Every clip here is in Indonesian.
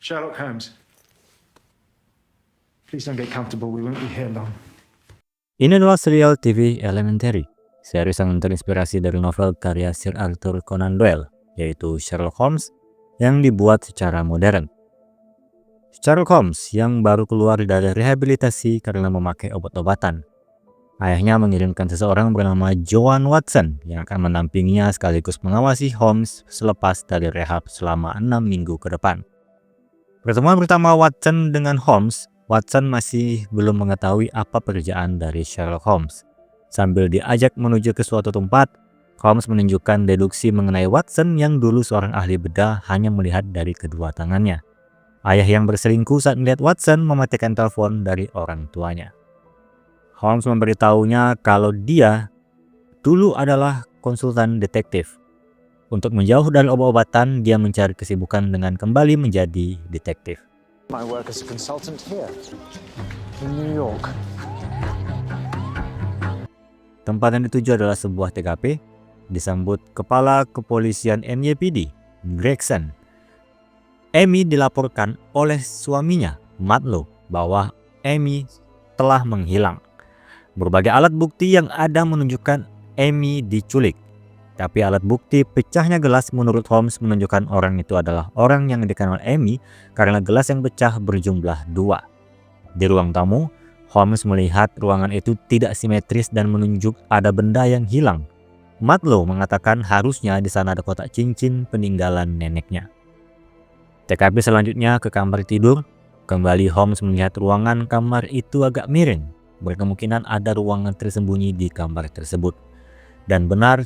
Sherlock Holmes. Please don't get comfortable, we won't be here long. Ini adalah serial TV Elementary, series yang terinspirasi dari novel karya Sir Arthur Conan Doyle, yaitu Sherlock Holmes, yang dibuat secara modern. Sherlock Holmes yang baru keluar dari rehabilitasi karena memakai obat-obatan. Ayahnya mengirimkan seseorang bernama Joan Watson yang akan mendampinginya sekaligus mengawasi Holmes selepas dari rehab selama 6 minggu ke depan. Pertemuan pertama Watson dengan Holmes, Watson masih belum mengetahui apa pekerjaan dari Sherlock Holmes. Sambil diajak menuju ke suatu tempat, Holmes menunjukkan deduksi mengenai Watson yang dulu seorang ahli bedah hanya melihat dari kedua tangannya. Ayah yang berselingkuh saat melihat Watson mematikan telepon dari orang tuanya. Holmes memberitahunya kalau dia dulu adalah konsultan detektif. Untuk menjauh dari obat-obatan, dia mencari kesibukan dengan kembali menjadi detektif. I work as a consultant here in New York. Tempat yang dituju adalah sebuah TKP, disambut Kepala Kepolisian NYPD, Gregson. Amy dilaporkan oleh suaminya, Matlow, bahwa Amy telah menghilang. Berbagai alat bukti yang ada menunjukkan Amy diculik. Tapi alat bukti pecahnya gelas menurut Holmes menunjukkan orang itu adalah orang yang dikenal Amy karena gelas yang pecah berjumlah 2. Di ruang tamu, Holmes melihat ruangan itu tidak simetris dan menunjuk ada benda yang hilang. Matlow mengatakan harusnya di sana ada kotak cincin peninggalan neneknya. TKP selanjutnya ke kamar tidur. Kembali Holmes melihat ruangan kamar itu agak miring. Berkemungkinan ada ruangan tersembunyi di kamar tersebut. Dan benar,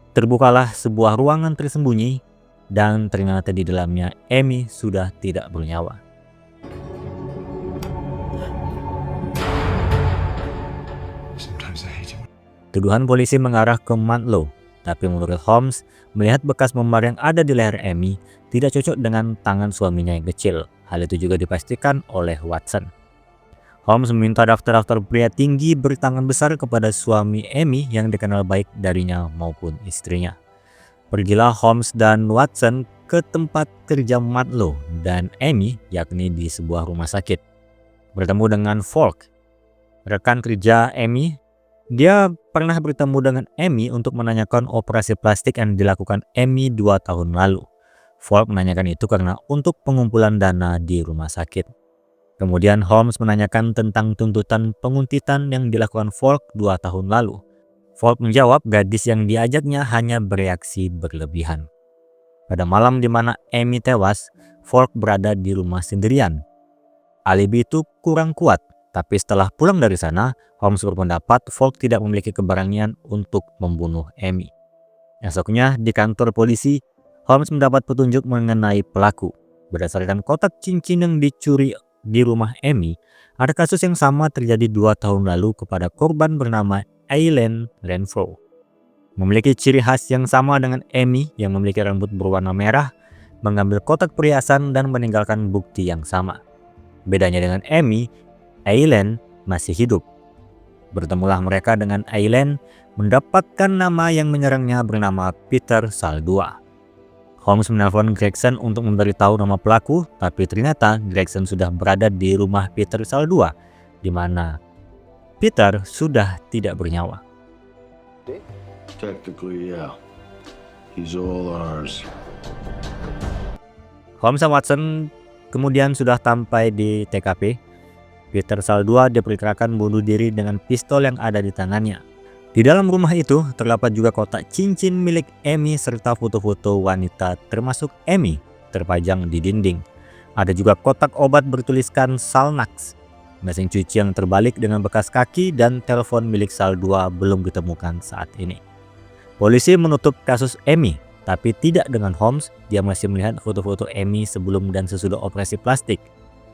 terbukalah sebuah ruangan tersembunyi dan ternyata di dalamnya Amy sudah tidak bernyawa. Tuduhan polisi mengarah ke Matlow, tapi menurut Holmes, melihat bekas memar yang ada di leher Amy tidak cocok dengan tangan suaminya yang kecil. Hal itu juga dipastikan oleh Watson. Holmes meminta daftar-daftar pria tinggi bertangan besar kepada suami Amy yang dikenal baik darinya maupun istrinya. Pergilah Holmes dan Watson ke tempat kerja Matlow dan Amy, yakni di sebuah rumah sakit. Bertemu dengan Falk, rekan kerja Amy. Dia pernah bertemu dengan Amy untuk menanyakan operasi plastik yang dilakukan Amy 2 tahun lalu. Falk menanyakan itu karena untuk pengumpulan dana di rumah sakit. Kemudian Holmes menanyakan tentang tuntutan penguntitan yang dilakukan Falk 2 tahun lalu. Falk menjawab gadis yang diajaknya hanya bereaksi berlebihan. Pada malam di mana Amy tewas, Falk berada di rumah sendirian. Alibi itu kurang kuat, tapi setelah pulang dari sana, Holmes berpendapat Falk tidak memiliki keberanian untuk membunuh Amy. Esoknya di kantor polisi, Holmes mendapat petunjuk mengenai pelaku. Berdasarkan kotak cincin yang dicuri di rumah Amy, ada kasus yang sama terjadi 2 tahun lalu kepada korban bernama Eileen Renfrew. Memiliki ciri khas yang sama dengan Amy yang memiliki rambut berwarna merah, mengambil kotak perhiasan dan meninggalkan bukti yang sama. Bedanya dengan Amy, Eileen masih hidup. Bertemulah mereka dengan Eileen, mendapatkan nama yang menyerangnya bernama Peter Saldua. Holmes menelpon Gregson untuk memberitahu nama pelaku, tapi ternyata Gregson sudah berada di rumah Peter Saldua, di mana Peter sudah tidak bernyawa. Technically, yeah. He's all ours. Holmes dan Watson kemudian sudah sampai di TKP. Peter Saldua diperkirakan bunuh diri dengan pistol yang ada di tangannya. Di dalam rumah itu terdapat juga kotak cincin milik Amy serta foto-foto wanita termasuk Amy terpajang di dinding. Ada juga kotak obat bertuliskan Salnax, mesin cuci yang terbalik dengan bekas kaki dan telepon milik Saldua belum ditemukan saat ini. Polisi menutup kasus Amy, tapi tidak dengan Holmes. Dia masih melihat foto-foto Amy sebelum dan sesudah operasi plastik.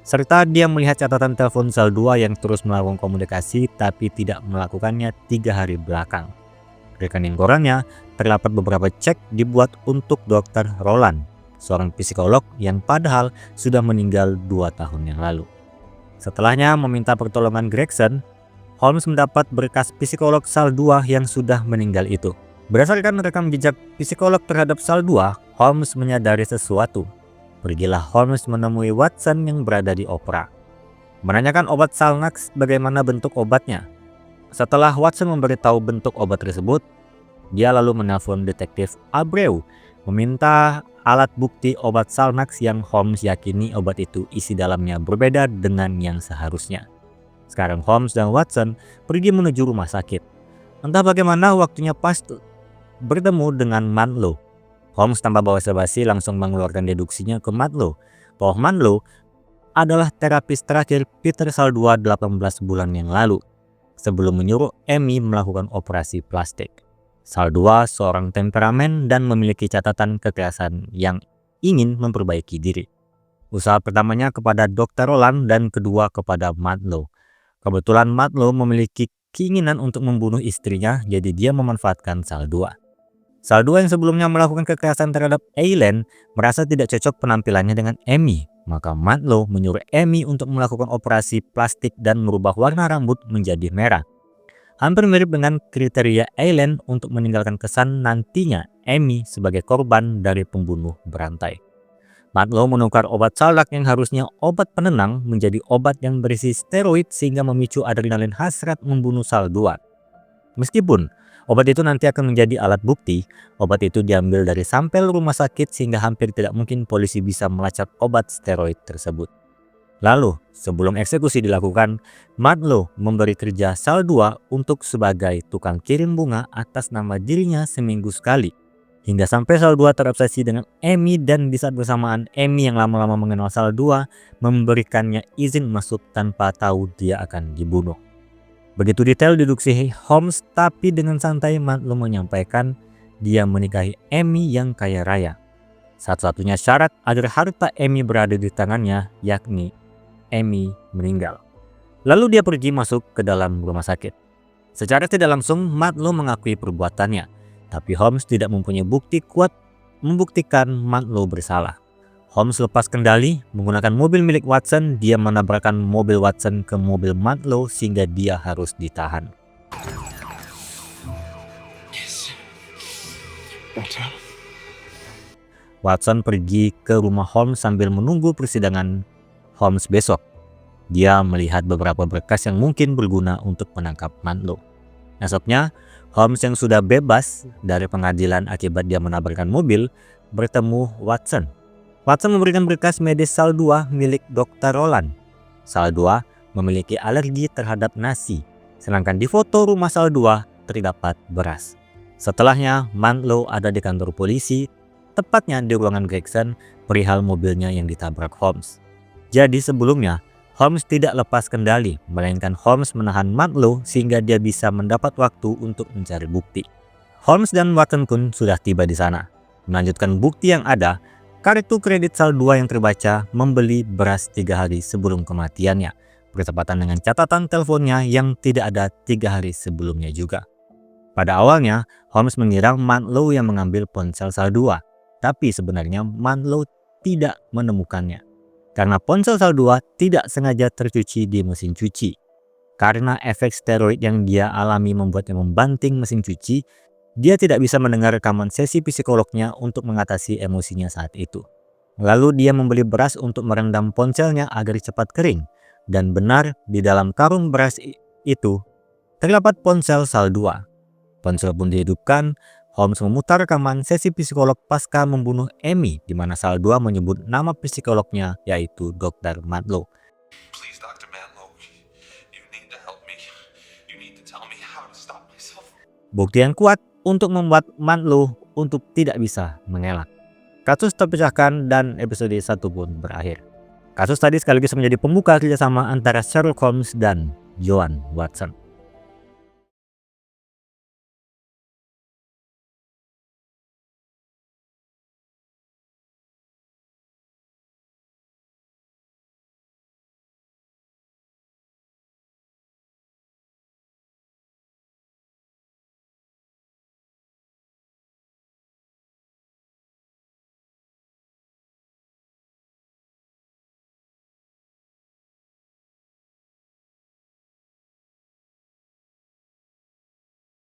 Serta dia melihat catatan telepon Saldua yang terus melakukan komunikasi tapi tidak melakukannya 3 hari belakang. Rekening korannya terdapat beberapa cek dibuat untuk Dr. Roland, seorang psikolog yang padahal sudah meninggal 2 tahun yang lalu. Setelahnya meminta pertolongan Gregson, Holmes mendapat berkas psikolog Saldua yang sudah meninggal itu. Berdasarkan rekam jejak psikolog terhadap Saldua, Holmes menyadari sesuatu. pergilah Holmes menemui Watson yang berada di opera. Menanyakan obat Salnax bagaimana bentuk obatnya. Setelah Watson memberitahu bentuk obat tersebut, dia lalu menelpon detektif Abreu meminta alat bukti obat Salnax yang Holmes yakini obat itu isi dalamnya berbeda dengan yang seharusnya. Sekarang Holmes dan Watson pergi menuju rumah sakit. Entah bagaimana waktunya pas bertemu dengan Mantlo. Holmes tanpa basa-basi langsung mengeluarkan deduksinya ke Mantlo bahwa Mantlo adalah terapis terakhir Peter Saldua 18 bulan yang lalu sebelum menyuruh Amy melakukan operasi plastik. Saldua seorang temperamen dan memiliki catatan kekerasan yang ingin memperbaiki diri. Usaha pertamanya kepada Dr. Roland dan kedua kepada Mantlo. Kebetulan Mantlo memiliki keinginan untuk membunuh istrinya, jadi dia memanfaatkan Saldua. Saldua yang sebelumnya melakukan kekerasan terhadap Eileen merasa tidak cocok penampilannya dengan Amy. Maka Mantlo menyuruh Amy untuk melakukan operasi plastik dan merubah warna rambut menjadi merah. Hampir mirip dengan kriteria Eileen untuk meninggalkan kesan nantinya Amy sebagai korban dari pembunuh berantai. Mantlo menukar obat Salnax yang harusnya obat penenang menjadi obat yang berisi steroid sehingga memicu adrenalin hasrat membunuh Saldua. Meskipun obat itu nanti akan menjadi alat bukti, obat itu diambil dari sampel rumah sakit sehingga hampir tidak mungkin polisi bisa melacak obat steroid tersebut. Lalu, sebelum eksekusi dilakukan, Mantlo memberi kerja Saldua untuk sebagai tukang kirim bunga atas nama dirinya seminggu sekali. Hingga sampai Saldua terobsesi dengan Amy dan di saat bersamaan Amy yang lama-lama mengenal Saldua memberikannya izin masuk tanpa tahu dia akan dibunuh. Begitu detail deduksi Holmes, tapi dengan santai Mantlo menyampaikan dia menikahi Amy yang kaya raya. Satu-satunya syarat agar harta Amy berada di tangannya yakni Amy meninggal. Lalu dia pergi masuk ke dalam rumah sakit. Secara tidak langsung Mantlo mengakui perbuatannya, tapi Holmes tidak mempunyai bukti kuat membuktikan Mantlo bersalah. Holmes lepas kendali, menggunakan mobil milik Watson, dia menabrakkan mobil Watson ke mobil Mantlo sehingga dia harus ditahan. Watson pergi ke rumah Holmes sambil menunggu persidangan Holmes besok. Dia melihat beberapa berkas yang mungkin berguna untuk menangkap Mantlo. Esoknya, Holmes yang sudah bebas dari pengadilan akibat dia menabrakkan mobil, bertemu Watson. Watson memberikan berkas medis Saldua milik Dr. Roland. Saldua memiliki alergi terhadap nasi, sedangkan di foto rumah Saldua terdapat beras. Setelahnya, Mantlo ada di kantor polisi, tepatnya di ruangan Gregson, perihal mobilnya yang ditabrak Holmes. Jadi sebelumnya, Holmes tidak lepas kendali, melainkan Holmes menahan Mantlo sehingga dia bisa mendapat waktu untuk mencari bukti. Holmes dan Watson pun sudah tiba di sana. Melanjutkan bukti yang ada, kartu kredit Saldua yang terbaca membeli beras 3 hari sebelum kematiannya, bertepatan dengan catatan teleponnya yang tidak ada 3 hari sebelumnya juga. Pada awalnya, Holmes mengira Mantlo yang mengambil ponsel Saldua, tapi sebenarnya Mantlo tidak menemukannya. Karena ponsel Saldua tidak sengaja tercuci di mesin cuci. Karena efek steroid yang dia alami membuatnya membanting mesin cuci, dia tidak bisa mendengar rekaman sesi psikolognya untuk mengatasi emosinya saat itu. Lalu dia membeli beras untuk merendam ponselnya agar cepat kering. Dan benar, di dalam karung beras itu terdapat ponsel Saldua. Ponsel pun dihidupkan. Holmes memutar rekaman sesi psikolog pasca membunuh Amy, di mana Saldua menyebut nama psikolognya yaitu Dr. Mantlo. Please, Dr. Mantlo, you need to help me. You need to tell me how to stop myself. Bukti yang kuat untuk membuat Mantlo untuk tidak bisa mengelak. Kasus terpecahkan dan episode 1 pun berakhir. Kasus tadi sekaligus menjadi pembuka kerjasama antara Sherlock Holmes dan Joan Watson.